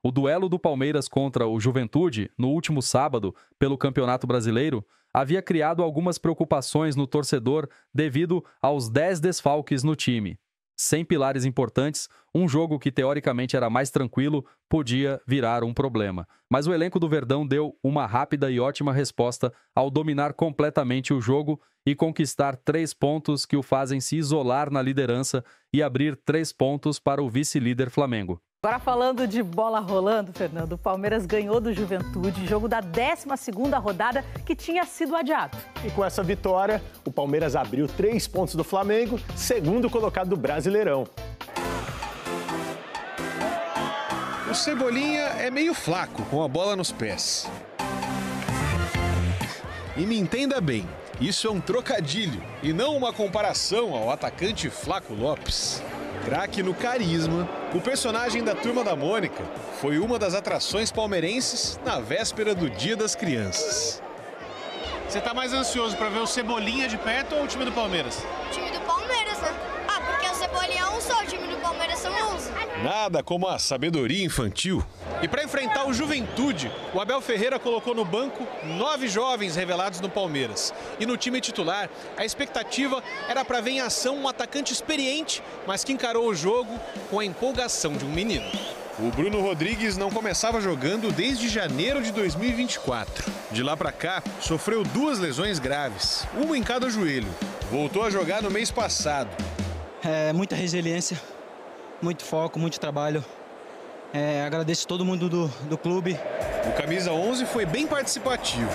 O duelo do Palmeiras contra o Juventude, no último sábado, pelo Campeonato Brasileiro, havia criado algumas preocupações no torcedor devido aos 10 desfalques no time. Sem pilares importantes, um jogo que teoricamente era mais tranquilo podia virar um problema. Mas o elenco do Verdão deu uma rápida e ótima resposta ao dominar completamente o jogo e conquistar 3 pontos que o fazem se isolar na liderança e abrir 3 pontos para o vice-líder Flamengo. Agora falando de bola rolando, Fernando, o Palmeiras ganhou do Juventude, jogo da 12ª rodada que tinha sido adiado. E com essa vitória, o Palmeiras abriu 3 pontos do Flamengo, segundo colocado do Brasileirão. O Cebolinha é meio flaco com a bola nos pés. E me entenda bem, isso é um trocadilho e não uma comparação ao atacante Flaco Lopes. Craque no carisma, o personagem da Turma da Mônica foi uma das atrações palmeirenses na véspera do Dia das Crianças. Você tá mais ansioso para ver o Cebolinha de perto ou o time do Palmeiras? O time do Palmeiras, né? Ah, porque o Cebolinha é um só, o time do Palmeiras são 11. Nada como a sabedoria infantil. E para enfrentar o Juventude, o Abel Ferreira colocou no banco 9 jovens revelados no Palmeiras. E no time titular, a expectativa era para ver em ação um atacante experiente, mas que encarou o jogo com a empolgação de um menino. O Bruno Rodrigues não começava jogando desde janeiro de 2024. De lá para cá, sofreu 2 lesões graves, uma em cada joelho. Voltou a jogar no mês passado. Muita resiliência, muito foco, muito trabalho. Agradeço todo mundo do clube. O camisa 11 foi bem participativo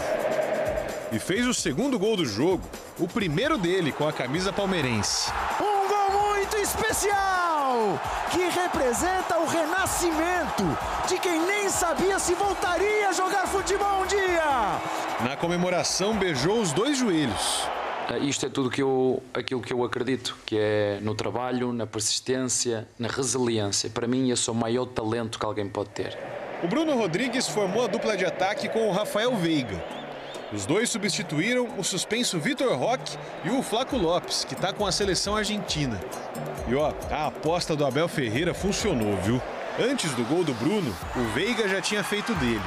e fez o segundo gol do jogo, o primeiro dele com a camisa palmeirense. Um gol muito especial, que representa o renascimento de quem nem sabia se voltaria a jogar futebol um dia. Na comemoração, beijou os 2 joelhos. Isto é tudo aquilo que eu acredito, que é no trabalho, na persistência, na resiliência. Para mim, esse é o maior talento que alguém pode ter. O Bruno Rodrigues formou a dupla de ataque com o Rafael Veiga. Os dois substituíram o suspenso Vitor Roque e o Flaco Lopes, que está com a seleção argentina. E a aposta do Abel Ferreira funcionou, viu? Antes do gol do Bruno, o Veiga já tinha feito dele.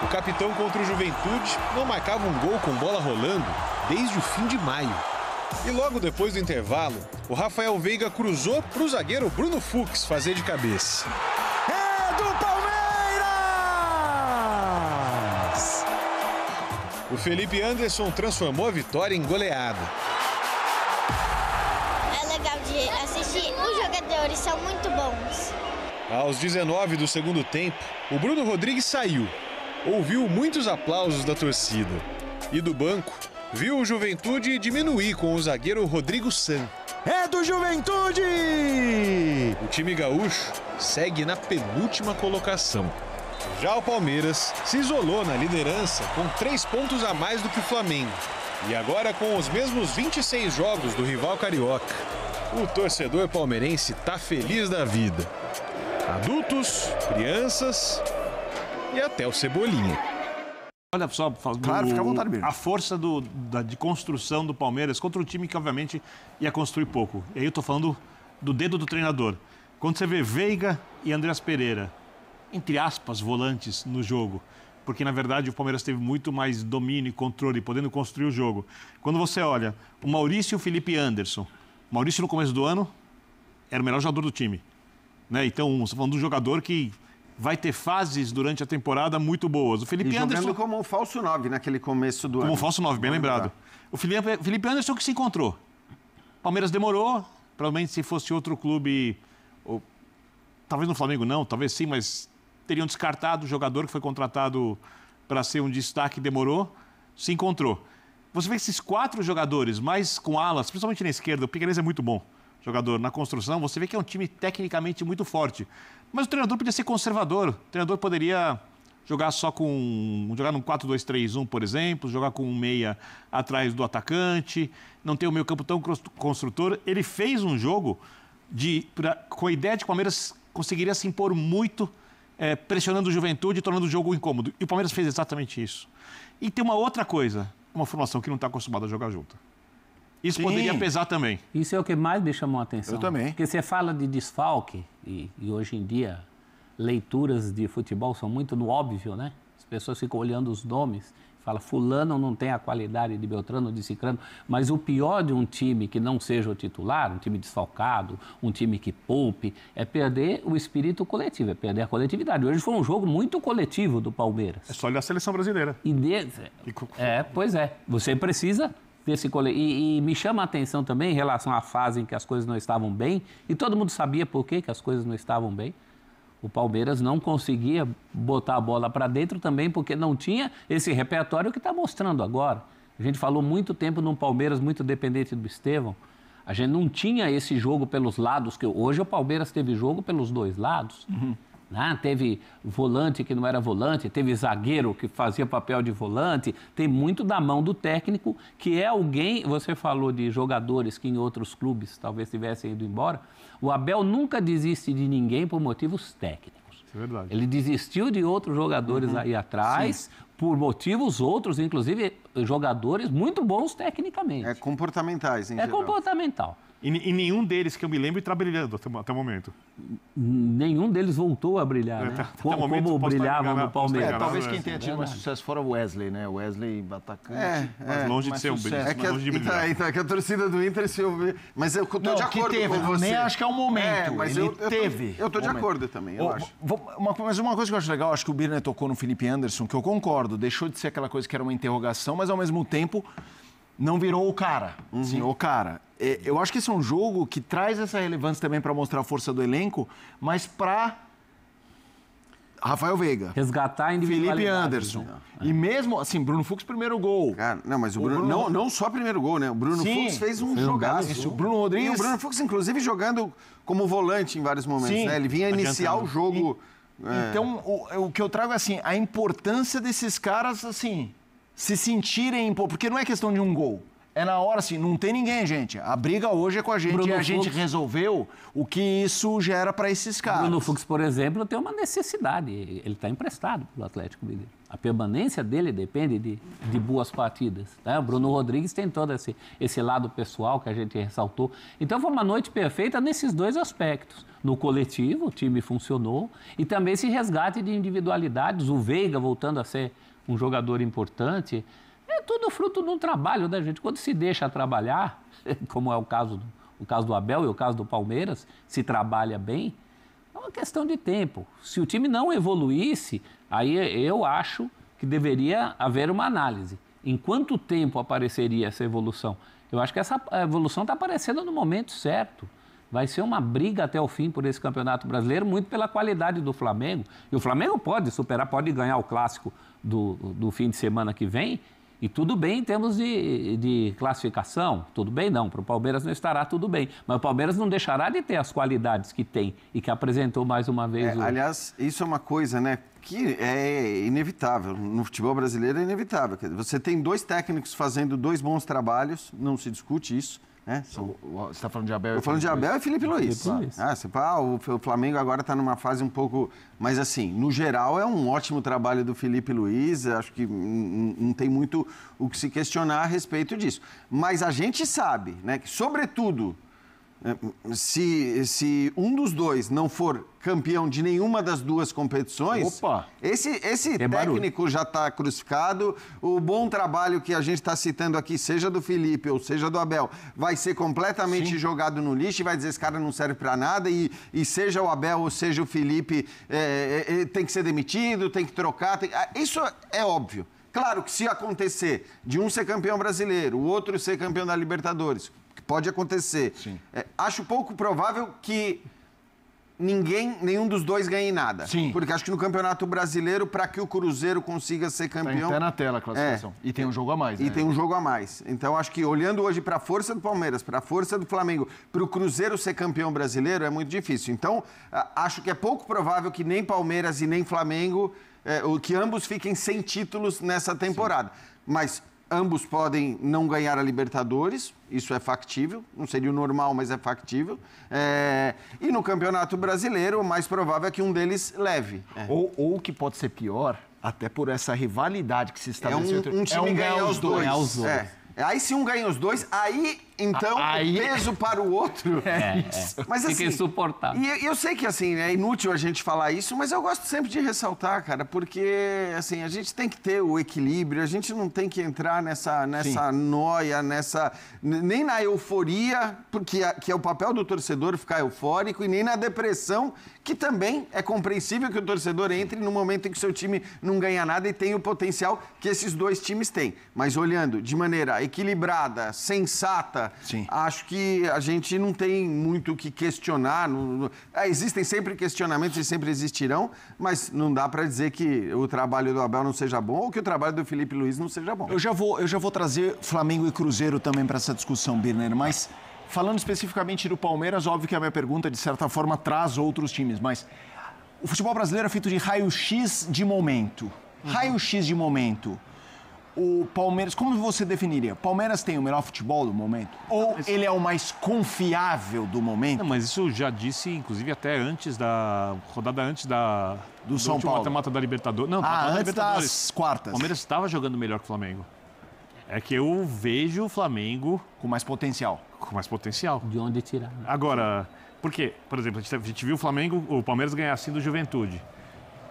O capitão contra o Juventude não marcava um gol com bola rolando desde o fim de maio. E logo depois do intervalo, o Rafael Veiga cruzou para o zagueiro Bruno Fux fazer de cabeça. É do Palmeiras! O Felipe Anderson transformou a vitória em goleada. É legal de assistir, os jogadores são muito bons. Aos 19 do segundo tempo, o Bruno Rodrigues saiu. Ouviu muitos aplausos da torcida. E do banco, viu o Juventude diminuir com o zagueiro Rodrigo San. É do Juventude! O time gaúcho segue na penúltima colocação. Já o Palmeiras se isolou na liderança com 3 pontos a mais do que o Flamengo. E agora com os mesmos 26 jogos do rival carioca. O torcedor palmeirense tá feliz da vida. Adultos, crianças e até o Cebolinha. Olha só, claro, fica à vontade mesmo. A força de construção do Palmeiras contra um time que, obviamente, ia construir pouco. E aí eu tô falando do dedo do treinador. Quando você vê Veiga e Andreas Pereira, entre aspas, volantes no jogo, porque, na verdade, o Palmeiras teve muito mais domínio e controle, podendo construir o jogo. Quando você olha o Maurício e o Felipe Anderson, o Maurício, no começo do ano, era o melhor jogador do time. Né? Então, você tá falando de um jogador que vai ter fases durante a temporada muito boas. O Felipe Anderson jogando como um falso 9 naquele começo do ano. Como um falso 9, bem lembrado. O Felipe Anderson que se encontrou. Palmeiras demorou, provavelmente se fosse outro clube, ou, talvez no Flamengo não, talvez sim, mas teriam descartado o jogador que foi contratado para ser um destaque, demorou, se encontrou. Você vê esses 4 jogadores, mais com alas, principalmente na esquerda, o Piquerez é muito bom jogador na construção, você vê que é um time tecnicamente muito forte. Mas o treinador podia ser conservador. O treinador poderia jogar jogar num 4-2-3-1, por exemplo, jogar com um meia atrás do atacante, não ter o meio-campo tão construtor. Ele fez um jogo com a ideia de que o Palmeiras conseguiria se impor muito, pressionando o Juventude e tornando o jogo incômodo. E o Palmeiras fez exatamente isso. E tem uma outra coisa, uma formação que não está acostumada a jogar junto. Isso poderia pesar também. Isso é o que mais me chamou a atenção. Eu também. Porque você fala de desfalque, e hoje em dia leituras de futebol são muito no óbvio, né? As pessoas ficam olhando os nomes, falam, fulano não tem a qualidade de Beltrano, de Cicrano, mas o pior de um time que não seja o titular, um time desfalcado, um time que poupe, é perder o espírito coletivo, é perder a coletividade. Hoje foi um jogo muito coletivo do Palmeiras. É só olhar a seleção brasileira. Pois é, você precisa desse coletivo. E me chama a atenção também em relação à fase em que as coisas não estavam bem, e todo mundo sabia por que as coisas não estavam bem. O Palmeiras não conseguia botar a bola para dentro também porque não tinha esse repertório que está mostrando agora. A gente falou muito tempo num Palmeiras muito dependente do Estevão. A gente não tinha esse jogo pelos lados, que hoje o Palmeiras teve jogo pelos dois lados. Né? Teve volante que não era volante, teve zagueiro que fazia papel de volante, tem muito da mão do técnico, que é alguém, você falou de jogadores que em outros clubes talvez tivessem ido embora, o Abel nunca desiste de ninguém por motivos técnicos. É verdade. Ele desistiu de outros jogadores aí atrás, por motivos outros, inclusive jogadores muito bons tecnicamente. É comportamentais, em geral. Comportamental. E nenhum deles que eu me lembro está brilhando até o momento. Nenhum deles voltou a brilhar, né? Como brilhavam no Palmeiras. Talvez quem tenha tido mais sucesso fora o Wesley, né? O Wesley atacante. Mas longe de ser um brilho. É que a torcida do Inter se ouvir... Mas eu tô de acordo com você. Nem acho que é um momento. Mas ele teve. Eu tô de acordo também, eu acho. Mas uma coisa que eu acho legal, acho que o Birner tocou no Felipe Anderson, que eu concordo, deixou de ser aquela coisa que era uma interrogação, mas ao mesmo tempo não virou o cara. Sim, o cara. Eu acho que esse é um jogo que traz essa relevância também para mostrar a força do elenco, mas para Rafael Veiga, resgatar a individualidade, Felipe Anderson. E mesmo, assim, Bruno Fux, primeiro gol. Cara, não, mas o Bruno não só primeiro gol, né? O Bruno Fux fez um jogaço. O Bruno Rodrigues... E o Bruno Fux, inclusive, jogando como volante em vários momentos, né? Ele vinha iniciar o jogo... Então, o que eu trago é, assim, a importância desses caras, assim, se sentirem... Porque não é questão de um gol. É na hora, assim, não tem ninguém, gente. A briga hoje é com a gente. Bruno e a gente resolveu o que isso gera para esses caras. Bruno Fux, por exemplo, tem uma necessidade. Ele está emprestado pelo Atlético Mineiro. A permanência dele depende de boas partidas. Né? O Bruno Rodrigues tem todo esse lado pessoal que a gente ressaltou. Então, foi uma noite perfeita nesses dois aspectos. No coletivo, o time funcionou. E também esse resgate de individualidades. O Veiga voltando a ser um jogador importante. É tudo fruto de um trabalho da gente. Quando se deixa trabalhar, como é o caso do Abel e o caso do Palmeiras, se trabalha bem, é uma questão de tempo. Se o time não evoluísse, aí eu acho que deveria haver uma análise. Em quanto tempo apareceria essa evolução? Eu acho que essa evolução está aparecendo no momento certo. Vai ser uma briga até o fim por esse Campeonato Brasileiro, muito pela qualidade do Flamengo. E o Flamengo pode superar, pode ganhar o clássico do fim de semana que vem. E tudo bem em termos de classificação, tudo bem não, para o Palmeiras não estará tudo bem, mas o Palmeiras não deixará de ter as qualidades que tem e que apresentou mais uma vez. Aliás, isso é uma coisa, né, que é inevitável, no futebol brasileiro é inevitável. Você tem dois técnicos fazendo dois bons trabalhos, não se discute isso. Você está falando de Abel? Eu falando de Abel e Felipe Luiz. O Flamengo agora está numa fase um pouco... Mas, assim, no geral, é um ótimo trabalho do Felipe Luiz. Acho que não tem muito o que se questionar a respeito disso. Mas a gente sabe, né, que, sobretudo, se um dos dois não for campeão de nenhuma das duas competições, esse técnico já está crucificado. O bom trabalho que a gente está citando aqui, seja do Felipe ou seja do Abel, vai ser completamente jogado no lixo e vai dizer que esse cara não serve para nada e seja o Abel ou seja o Felipe, tem que ser demitido, tem que trocar. Isso é óbvio. Claro que se acontecer de um ser campeão brasileiro, o outro ser campeão da Libertadores, pode acontecer. Acho pouco provável que nenhum dos dois ganhe nada. Porque acho que no Campeonato Brasileiro, para que o Cruzeiro consiga ser campeão... Tem até na tela a classificação. E tem um jogo a mais. E tem um jogo a mais. Então, acho que olhando hoje para a força do Palmeiras, para a força do Flamengo, para o Cruzeiro ser campeão brasileiro, é muito difícil. Então, acho que é pouco provável que nem Palmeiras e nem Flamengo, que ambos fiquem sem títulos nessa temporada. Mas... ambos podem não ganhar a Libertadores, isso é factível, não seria o normal, mas é factível. E no Campeonato Brasileiro, o mais provável é que um deles leve. Ou o que pode ser pior, até por essa rivalidade que se estabeleceu. Um time ganhar os dois. Aí se um ganha os dois, aí Então, o peso para o outro... Mas, assim, fica insuportável. E eu sei que, assim, é inútil a gente falar isso, mas eu gosto sempre de ressaltar, cara, porque, assim, a gente tem que ter o equilíbrio, a gente não tem que entrar nessa noia, nem na euforia, porque que é o papel do torcedor ficar eufórico, e nem na depressão, que também é compreensível que o torcedor entre no momento em que o seu time não ganha nada e tem o potencial que esses dois times têm. Mas olhando de maneira equilibrada, sensata, acho que a gente não tem muito o que questionar. Existem sempre questionamentos e sempre existirão, mas não dá para dizer que o trabalho do Abel não seja bom ou que o trabalho do Felipe Luiz não seja bom. Eu já vou trazer Flamengo e Cruzeiro também para essa discussão, Birner, mas falando especificamente do Palmeiras, óbvio que a minha pergunta, de certa forma, traz outros times, mas o futebol brasileiro é feito de raio-x de momento. Raio-x de momento. O Palmeiras, como você definiria? Palmeiras tem o melhor futebol do momento? Ou ele é o mais confiável do momento? Não, mas isso já disse, inclusive, até antes da rodada do São Paulo. Mata-mata da Libertadores. Não, antes das quartas. O Palmeiras estava jogando melhor que o Flamengo. É que eu vejo o Flamengo... Com mais potencial. Com mais potencial. De onde tirar. Né? Agora, por quê? Por exemplo, a gente viu o Palmeiras ganhar assim do Juventude.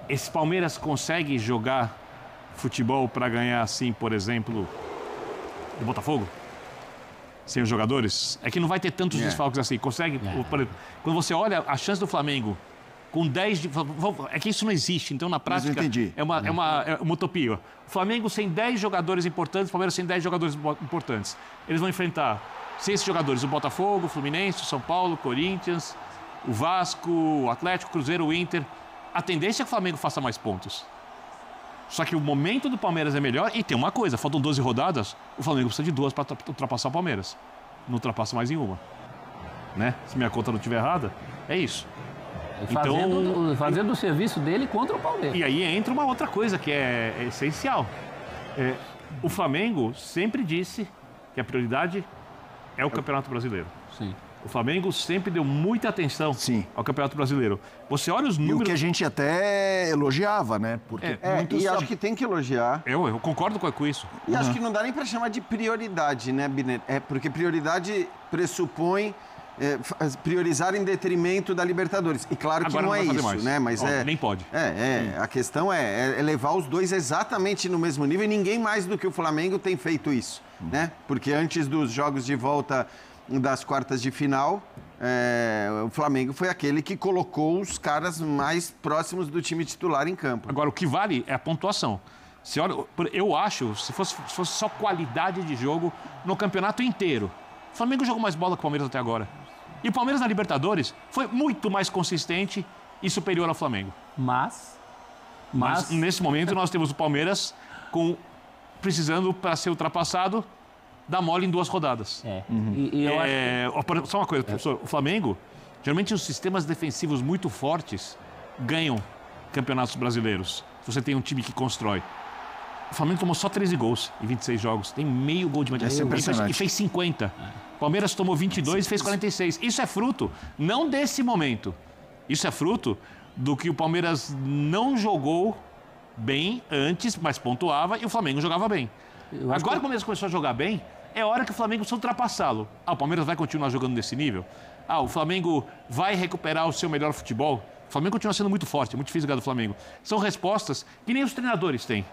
Esse Palmeiras consegue jogar futebol para ganhar assim, por exemplo, do Botafogo? Sem os jogadores? É que não vai ter tantos desfalques assim. Consegue? Por exemplo, quando você olha a chance do Flamengo com 10... É que isso não existe, então na prática... Mas eu entendi. É uma utopia. O Flamengo sem 10 jogadores importantes, o Palmeiras sem 10 jogadores importantes. Eles vão enfrentar, sem esses jogadores, o Botafogo, o Fluminense, o São Paulo, o Corinthians, o Vasco, o Atlético, o Cruzeiro, o Inter. A tendência é que o Flamengo faça mais pontos. Só que o momento do Palmeiras é melhor e tem uma coisa, faltam 12 rodadas, o Flamengo precisa de 2 para ultrapassar o Palmeiras. Não ultrapassa mais em uma. Né? Se minha conta não estiver errada, é isso. Fazendo o serviço dele contra o Palmeiras. E aí entra uma outra coisa que é essencial. O Flamengo sempre disse que a prioridade é o Campeonato Brasileiro. Sim. O Flamengo sempre deu muita atenção ao Campeonato Brasileiro. Você olha os números... E o que a gente até elogiava, né? Porque acho que tem que elogiar. Eu concordo com isso. E acho que não dá nem para chamar de prioridade, né, Birner? Porque prioridade pressupõe... priorizar em detrimento da Libertadores. E claro que não é isso, mais, né? Mas nem pode. A questão é levar os dois exatamente no mesmo nível e ninguém mais do que o Flamengo tem feito isso, né? Porque antes dos jogos de volta das quartas de final, o Flamengo foi aquele que colocou os caras mais próximos do time titular em campo. Agora, o que vale é a pontuação. Se olha, eu acho, se fosse só qualidade de jogo no campeonato inteiro, o Flamengo jogou mais bola que o Palmeiras até agora. E o Palmeiras na Libertadores foi muito mais consistente e superior ao Flamengo. Mas nesse momento nós temos o Palmeiras precisando, para ser ultrapassado, dar mole em 2 rodadas. Só uma coisa, professor. O Flamengo, geralmente os sistemas defensivos muito fortes ganham campeonatos brasileiros. Se você tem um time que constrói. O Flamengo tomou só 13 gols em 26 jogos. Tem meio gol de diferença. E fez 50. Palmeiras tomou 22 e fez 46. Isso é fruto, não desse momento. Isso é fruto do que o Palmeiras não jogou bem antes, mas pontuava, e o Flamengo jogava bem. Agora que o Palmeiras começou a jogar bem, é hora que o Flamengo precisa ultrapassá-lo. O Palmeiras vai continuar jogando nesse nível? O Flamengo vai recuperar o seu melhor futebol? O Flamengo continua sendo muito forte, é muito difícil ganhar do Flamengo. São respostas que nem os treinadores têm.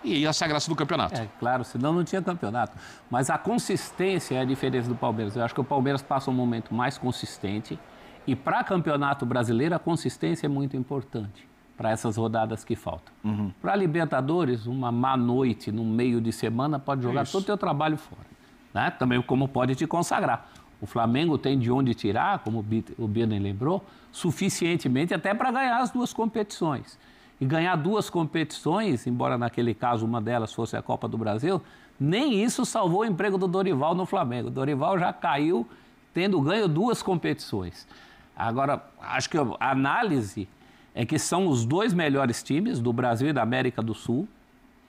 E essa é a graça do campeonato. Claro, senão não tinha campeonato. Mas a consistência é a diferença do Palmeiras. Eu acho que o Palmeiras passa um momento mais consistente. E para campeonato brasileiro, a consistência é muito importante para essas rodadas que faltam. Para Libertadores, uma má noite no meio de semana pode jogar todo o teu trabalho fora. Né? Também como pode te consagrar. O Flamengo tem de onde tirar, como o Birner lembrou, suficientemente até para ganhar as 2 competições. E ganhar 2 competições, embora naquele caso uma delas fosse a Copa do Brasil, nem isso salvou o emprego do Dorival no Flamengo. O Dorival já caiu tendo ganho 2 competições. Agora, acho que a análise é que são os 2 melhores times do Brasil e da América do Sul,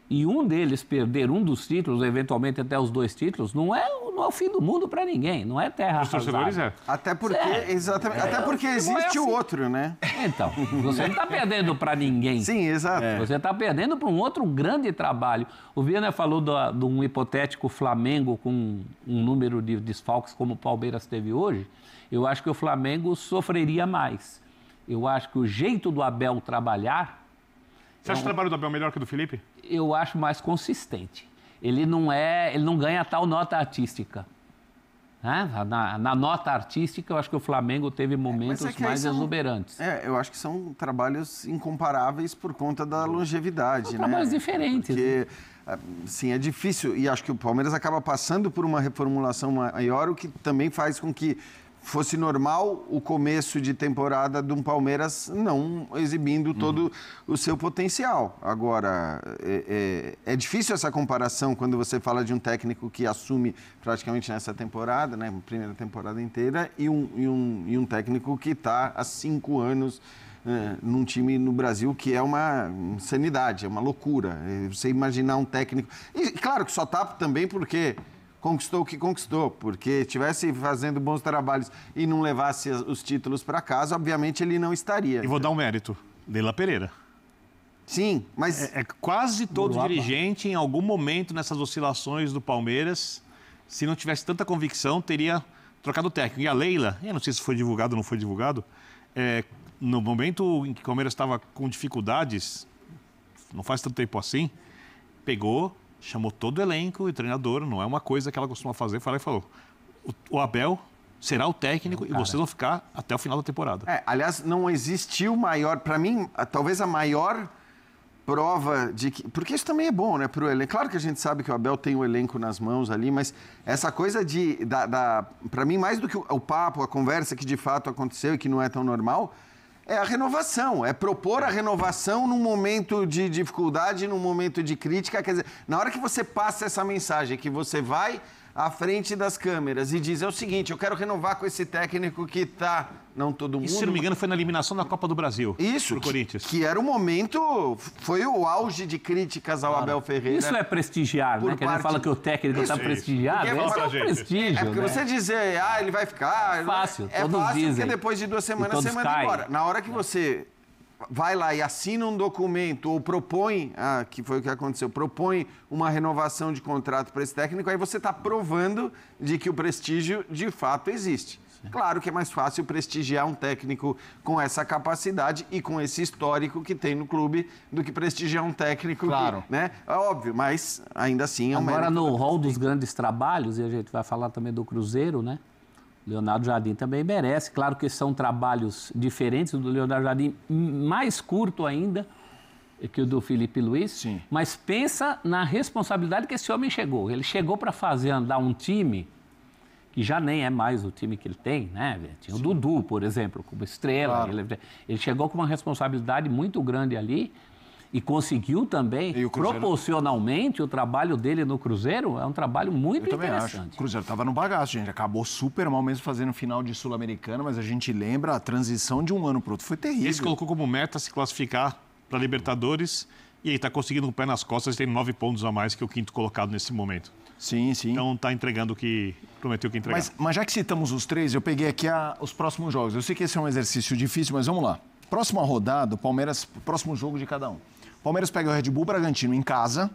e um deles perder um dos títulos, eventualmente até os 2 títulos, não é não é o fim do mundo para ninguém, não é terra arrasada. Até porque, exatamente, até porque existe o outro, né? Então, você não está perdendo para ninguém. Sim, exato. Você está perdendo para um outro grande trabalho. O Viana falou de um hipotético Flamengo com um número de desfalques como o Palmeiras teve hoje. Eu acho que o Flamengo sofreria mais. Eu acho que o jeito do Abel trabalhar... Você acha o trabalho do Abel melhor que o do Felipe? Eu acho mais consistente. Ele não ganha tal nota artística. Né? Na nota artística, eu acho que o Flamengo teve momentos mais exuberantes. Eu acho que são trabalhos incomparáveis por conta da longevidade. São trabalhos diferentes. Porque, sim, é difícil. E acho que o Palmeiras acaba passando por uma reformulação maior, o que também faz com que fosse normal o começo de temporada de um Palmeiras não exibindo todo o seu potencial. Agora, é difícil essa comparação quando você fala de um técnico que assume praticamente nessa temporada, né, primeira temporada inteira, e um técnico que está há 5 anos num time no Brasil que é uma insanidade, é uma loucura. Você imaginar um técnico... E claro que só está também porque... conquistou o que conquistou, porque estivesse fazendo bons trabalhos e não levasse os títulos para casa, obviamente ele não estaria. E vou dar um mérito, Leila Pereira. Sim, mas... Quase todo dirigente, em algum momento nessas oscilações do Palmeiras, se não tivesse tanta convicção, teria trocado o técnico. E a Leila, eu não sei se foi divulgado ou não foi divulgado, no momento em que o Palmeiras estava com dificuldades, não faz tanto tempo assim, pegou... chamou todo o elenco e o treinador, não é uma coisa que ela costuma fazer, foi lá e falou, o Abel será o técnico e vocês vão ficar até o final da temporada. Aliás, não existiu maior, para mim, talvez a maior prova de que... Porque isso também é bom, né, pro elenco. Claro que a gente sabe que o Abel tem o elenco nas mãos ali, mas essa coisa para mim, mais do que o papo, a conversa que de fato aconteceu e que não é tão normal... é a renovação, é propor a renovação num momento de dificuldade, num momento de crítica. Quer dizer, na hora que você passa essa mensagem, que você vai à frente das câmeras e diz, é o seguinte, eu quero renovar com esse técnico que está... Não todo mundo... Isso, se não me engano, foi na eliminação da Copa do Brasil. Isso, pro Corinthians. Que era o momento, foi o auge de críticas ao Abel Ferreira. Isso é prestigiar, né? Que a gente fala que o técnico está prestigiado. Isso é um prestígio, porque você dizer, ele vai ficar... É fácil, todos dizem. É fácil, porque depois de 2 semanas você manda embora. Na hora que você vai lá e assina um documento ou propõe, que foi o que aconteceu, propõe uma renovação de contrato para esse técnico, aí você está provando de que o prestígio de fato existe. Claro que é mais fácil prestigiar um técnico com essa capacidade e com esse histórico que tem no clube do que prestigiar um técnico que, né? É óbvio, mas ainda assim é um Agora, no rol dos grandes trabalhos, e a gente vai falar também do Cruzeiro, né? Leonardo Jardim também merece. Claro que são trabalhos diferentes, o do Leonardo Jardim mais curto ainda que o do Felipe Luiz. Sim. Mas pensa na responsabilidade que esse homem chegou. Ele chegou para fazer andar um time... que já nem é mais o time que ele tem, né? Tinha o Dudu, por exemplo, como estrela. Claro. Ele chegou com uma responsabilidade muito grande ali e conseguiu também, proporcionalmente, o trabalho dele no Cruzeiro é um trabalho muito interessante. Acho. O Cruzeiro estava no bagaço, gente. Acabou super mal mesmo fazendo final de Sul-Americana, mas a gente lembra a transição de um ano para o outro. Foi terrível. Esse colocou como meta se classificar para Libertadores e aí está conseguindo um pé nas costas e tem 9 pontos a mais que o 5º colocado nesse momento. Sim, sim. Então está entregando o que prometeu que entregar. Mas já que citamos os 3, eu peguei aqui os próximos jogos. Eu sei que esse é um exercício difícil, mas vamos lá. Próxima rodada, o Palmeiras, próximo jogo de cada um. O Palmeiras pega o Red Bull Bragantino em casa,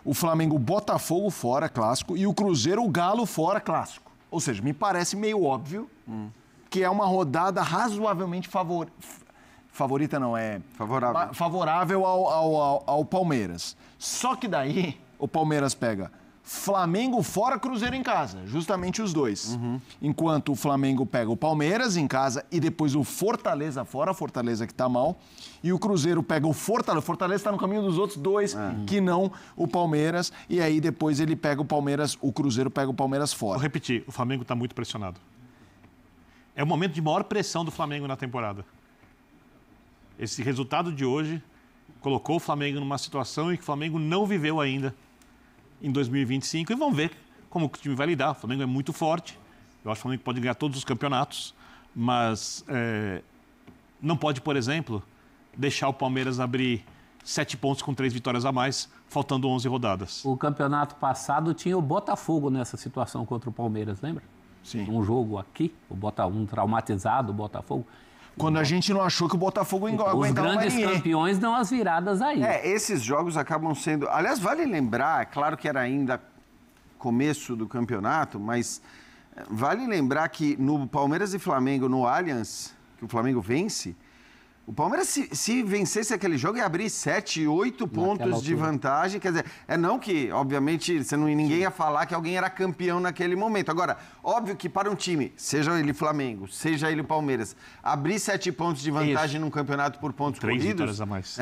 o Flamengo Botafogo fora, clássico, e o Cruzeiro o Galo fora, clássico. Ou seja, me parece meio óbvio que é uma rodada razoavelmente favorita, não, é... Favorável ao Palmeiras. Só que daí... O Palmeiras pega Flamengo fora, Cruzeiro em casa. Justamente os dois. Enquanto o Flamengo pega o Palmeiras em casa e depois o Fortaleza fora, a Fortaleza que tá mal. E o Cruzeiro pega o Fortaleza. O Fortaleza está no caminho dos outros dois, que não o Palmeiras. E aí depois ele pega o Palmeiras, o Cruzeiro pega o Palmeiras fora. Vou repetir, o Flamengo está muito pressionado. É o momento de maior pressão do Flamengo na temporada. Esse resultado de hoje colocou o Flamengo numa situação em que o Flamengo não viveu ainda em 2025 e vamos ver como o time vai lidar. O Flamengo é muito forte, eu acho que o Flamengo pode ganhar todos os campeonatos, mas não pode, por exemplo, deixar o Palmeiras abrir 7 pontos com 3 vitórias a mais, faltando 11 rodadas. O campeonato passado tinha o Botafogo nessa situação contra o Palmeiras, lembra? Sim. Um jogo aqui, um traumatizado, o Botafogo. Quando a gente não achou que o Botafogo aguentava Os grandes campeões dão as viradas aí. Esses jogos acabam sendo... Aliás, vale lembrar, claro que era ainda começo do campeonato, mas vale lembrar que no Palmeiras e Flamengo, no Allianz, que o Flamengo vence, o Palmeiras, se vencesse aquele jogo, ia abrir 7, 8 pontos de vantagem. Quer dizer, não que, obviamente, ninguém ia falar que alguém era campeão naquele momento. Agora, óbvio que para um time, seja ele Flamengo, seja ele Palmeiras, abrir 7 pontos de vantagem num campeonato por pontos 3 corridos... vitórias a mais.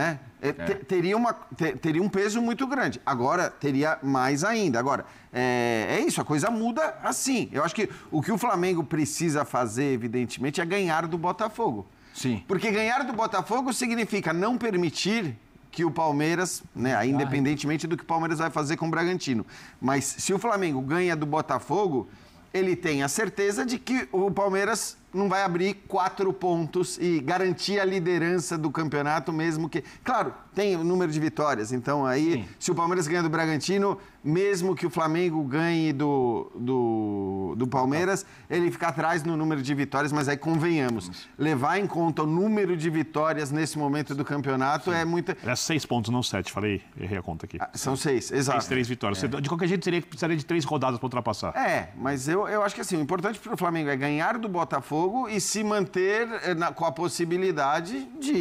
Teria um peso muito grande. Agora, teria mais ainda. Agora, é isso, a coisa muda assim. Eu acho que o que o Flamengo precisa fazer, evidentemente, é ganhar do Botafogo. Sim. Porque ganhar do Botafogo significa não permitir que o Palmeiras, né, independentemente do que o Palmeiras vai fazer com o Bragantino, mas se o Flamengo ganha do Botafogo, ele tem a certeza de que o Palmeiras não vai abrir 4 pontos e garantir a liderança do campeonato, mesmo que... Claro, tem o número de vitórias, então aí, se o Palmeiras ganha do Bragantino, mesmo que o Flamengo ganhe do Palmeiras, ele fica atrás no número de vitórias, mas aí convenhamos, levar em conta o número de vitórias nesse momento do campeonato é muita... Era 6 pontos, não 7, errei a conta aqui. São 6, exato. 3 vitórias. De qualquer jeito, precisaria de 3 rodadas para ultrapassar. Mas eu acho que assim, o importante para o Flamengo é ganhar do Botafogo e se manter com a possibilidade de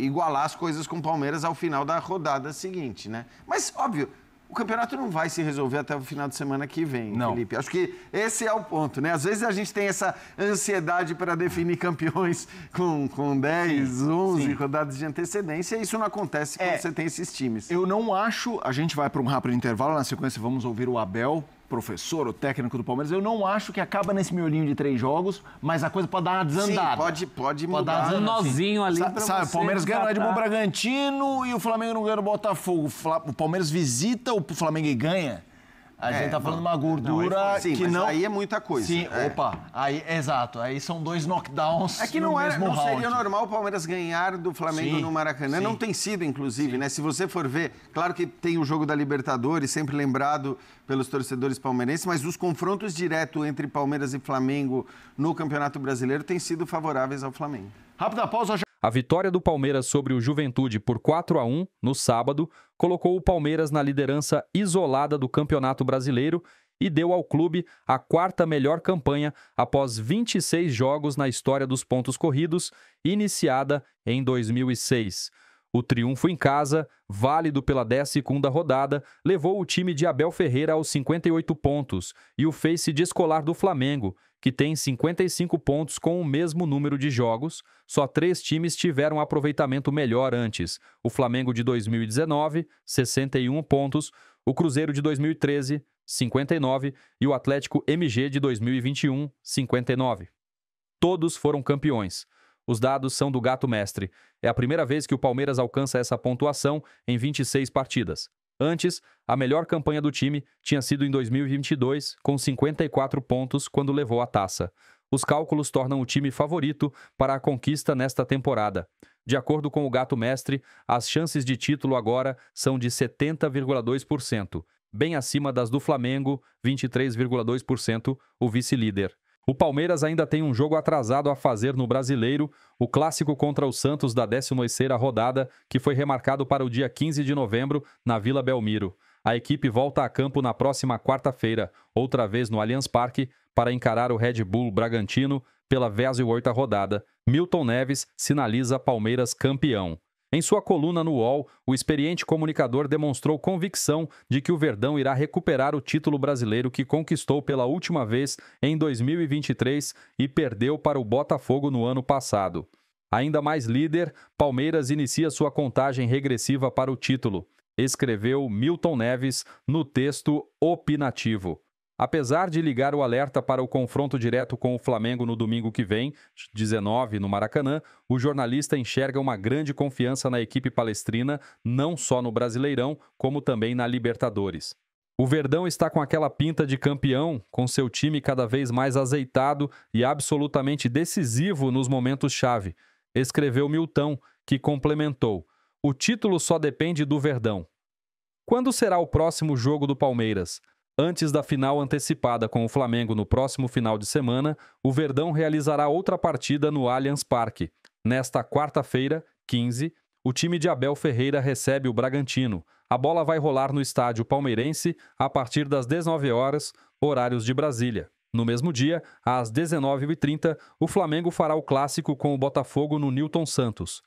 igualar as coisas com o Palmeiras ao final da rodada seguinte, né? Mas, óbvio, o campeonato não vai se resolver até o final de semana que vem, Felipe. Acho que esse é o ponto, né? Às vezes a gente tem essa ansiedade para definir campeões com 10, 11 rodadas de antecedência e isso não acontece quando você tem esses times. Eu não acho... A gente vai para um rápido intervalo, na sequência vamos ouvir o Abel, professor, o técnico do Palmeiras. Eu não acho que acaba nesse miolinho de 3 jogos, mas a coisa pode dar uma desandada. Sim, pode mudar. Um nozinho ali sabe, o Palmeiras ganha o Red Bull Bragantino e o Flamengo não ganha o Botafogo. O Palmeiras visita o Flamengo e ganha. A gente tá falando de uma gordura que não... aí é muita coisa. Sim, aí, exato. Aí são 2 knockdowns que não seria normal o Palmeiras ganhar do Flamengo no Maracanã. Não tem sido, inclusive, né? Se você for ver, claro que tem o jogo da Libertadores, sempre lembrado pelos torcedores palmeirenses, mas os confrontos diretos entre Palmeiras e Flamengo no Campeonato Brasileiro têm sido favoráveis ao Flamengo. Rápida pausa. A vitória do Palmeiras sobre o Juventude por 4-1 no sábado colocou o Palmeiras na liderança isolada do Campeonato Brasileiro e deu ao clube a 4ª melhor campanha após 26 jogos na história dos pontos corridos, iniciada em 2006. O triunfo em casa, válido pela 10ª rodada, levou o time de Abel Ferreira aos 58 pontos e o fez se descolar do Flamengo, que tem 55 pontos com o mesmo número de jogos. Só 3 times tiveram aproveitamento melhor antes. O Flamengo de 2019, 61 pontos, o Cruzeiro de 2013, 59 e o Atlético MG de 2021, 59. Todos foram campeões. Os dados são do Gato Mestre. É a primeira vez que o Palmeiras alcança essa pontuação em 26 partidas. Antes, a melhor campanha do time tinha sido em 2022, com 54 pontos quando levou a taça. Os cálculos tornam o time favorito para a conquista nesta temporada. De acordo com o Gato Mestre, as chances de título agora são de 70,2%, bem acima das do Flamengo, 23,2%, o vice-líder. O Palmeiras ainda tem um jogo atrasado a fazer no Brasileiro, o clássico contra o Santos da 16ª rodada, que foi remarcado para o dia 15 de novembro, na Vila Belmiro. A equipe volta a campo na próxima quarta-feira, outra vez no Allianz Parque, para encarar o Red Bull Bragantino pela 28ª rodada. Milton Neves sinaliza Palmeiras campeão. Em sua coluna no UOL, o experiente comunicador demonstrou convicção de que o Verdão irá recuperar o título brasileiro que conquistou pela última vez em 2023 e perdeu para o Botafogo no ano passado. Ainda mais líder, Palmeiras inicia sua contagem regressiva para o título, escreveu Milton Neves no texto opinativo. Apesar de ligar o alerta para o confronto direto com o Flamengo no domingo que vem, 19, no Maracanã, o jornalista enxerga uma grande confiança na equipe palestrina, não só no Brasileirão, como também na Libertadores. O Verdão está com aquela pinta de campeão, com seu time cada vez mais azeitado e absolutamente decisivo nos momentos-chave, escreveu Milton, que complementou. O título só depende do Verdão. Quando será o próximo jogo do Palmeiras? Antes da final antecipada com o Flamengo no próximo final de semana, o Verdão realizará outra partida no Allianz Parque. Nesta quarta-feira, 15, o time de Abel Ferreira recebe o Bragantino. A bola vai rolar no estádio palmeirense a partir das 19 horas, horários de Brasília. No mesmo dia, às 19h30, o Flamengo fará o clássico com o Botafogo no Newton Santos.